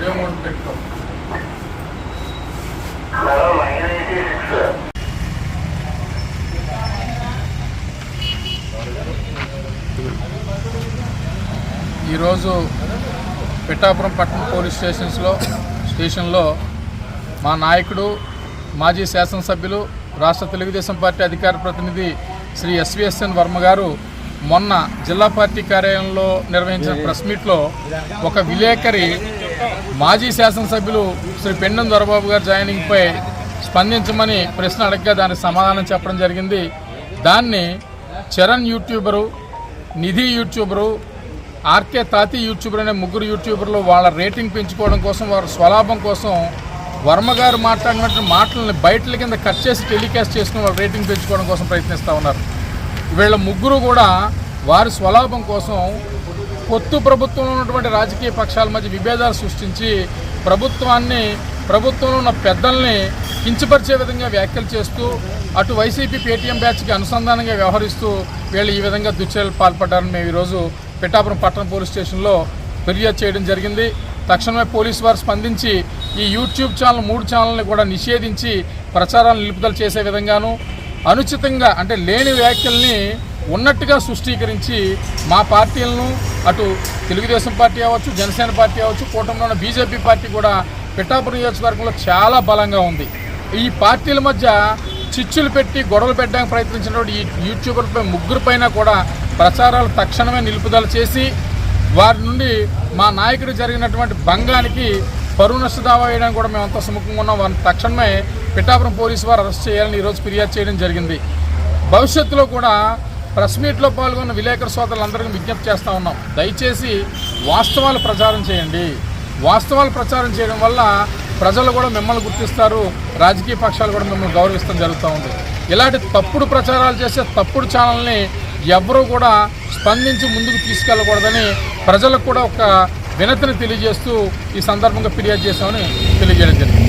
ఈరోజు పిఠాపురం పట్టణ పోలీస్ స్టేషన్లో మా నాయకుడు మాజీ శాసనసభ్యులు రాష్ట్ర తెలుగుదేశం పార్టీ అధికార ప్రతినిధి శ్రీ ఎస్విఎస్ఎన్ వర్మ గారు మొన్న జిల్లా పార్టీ కార్యాలయంలో నిర్వహించిన ప్రెస్ మీట్లో ఒక విలేకరి మాజీ శాసనసభ్యులు శ్రీ పెండెం దొరబాబు గారు జాయినింగ్పై స్పందించమని ప్రశ్న అడగగా దానికి సమాధానం చెప్పడం జరిగింది. దాన్ని చరణ్ యూట్యూబరు, నిధి యూట్యూబరు, ఆర్కే తాతి యూట్యూబర్ అనే ముగ్గురు యూట్యూబర్లు వాళ్ళ రేటింగ్ పెంచుకోవడం కోసం, వారి స్వలాభం కోసం వర్మ గారు మాట్లాడినటువంటి మాటలని బయటల కింద కట్ చేసి టెలికాస్ట్ చేసుకుని వాళ్ళ రేటింగ్ పెంచుకోవడం కోసం ప్రయత్నిస్తూ ఉన్నారు. వీళ్ళ ముగ్గురు కూడా వారి స్వలాభం కోసం పొత్తు ప్రభుత్వంలో ఉన్నటువంటి రాజకీయ పక్షాల మధ్య విభేదాలు సృష్టించి ప్రభుత్వంలో ఉన్న పెద్దల్ని కించపరిచే విధంగా వ్యాఖ్యలు చేస్తూ అటు వైసీపీ పేటీఎం బ్యాచ్కి అనుసంధానంగా వ్యవహరిస్తూ వీళ్ళు ఈ విధంగా దుశ్చర్యలు పాల్పడ్డారని మేము ఈరోజు పిఠాపురం పట్టణ పోలీస్ స్టేషన్లో ఫిర్యాదు చేయడం జరిగింది. తక్షణమే పోలీసు వారు స్పందించి ఈ యూట్యూబ్ ఛానల్ 3 ఛానల్ని కూడా నిషేధించి ప్రచారాలను నిలుపుదల చేసే విధంగాను, అనుచితంగా అంటే లేని వ్యాఖ్యల్ని ఉన్నట్టుగా సృష్టీకరించి మా పార్టీలను అటు తెలుగుదేశం పార్టీ అవ్వచ్చు, జనసేన పార్టీ అవ్వచ్చు, కూటమిలో ఉన్న బీజేపీ పార్టీ కూడా పిఠాపురం నియోజకవర్గంలో చాలా బలంగా ఉంది. ఈ పార్టీల మధ్య చిచ్చులు పెట్టి గొడవలు పెట్టడానికి ప్రయత్నించినటువంటి ఈ యూట్యూబర్పై ముగ్గురిపైన కూడా ప్రచారాలు తక్షణమే నిలుపుదల చేసి వారి నుండి మా నాయకుడు జరిగినటువంటి భంగానికి పరువు నష్ట దావా వేయడానికి కూడా మేమంతా సుముఖంగా ఉన్నాం. వారిని తక్షణమే పిఠాపురం పోలీసు వారు అరెస్ట్ చేయాలని ఈరోజు ఫిర్యాదు చేయడం జరిగింది. భవిష్యత్తులో కూడా ప్రెస్ మీట్లో పాల్గొన్న విలేకరు సోదరులందరికీ విజ్ఞప్తి చేస్తూ ఉన్నాం, దయచేసి వాస్తవాలు ప్రచారం చేయండి. వాస్తవాలు ప్రచారం చేయడం వల్ల ప్రజలు కూడా మిమ్మల్ని గుర్తిస్తారు, రాజకీయ పక్షాలు కూడా మిమ్మల్ని గౌరవిస్తూ జరుగుతూ ఉంది. ఇలాంటి తప్పుడు ప్రచారాలు చేసే తప్పుడు ఛానల్ని ఎవరూ కూడా స్పందించి ముందుకు తీసుకెళ్ళకూడదని ప్రజలకు కూడా ఒక వినతిని తెలియజేస్తూ ఈ సందర్భంగా ఫిర్యాదు చేశామని తెలియజేయడం జరిగింది.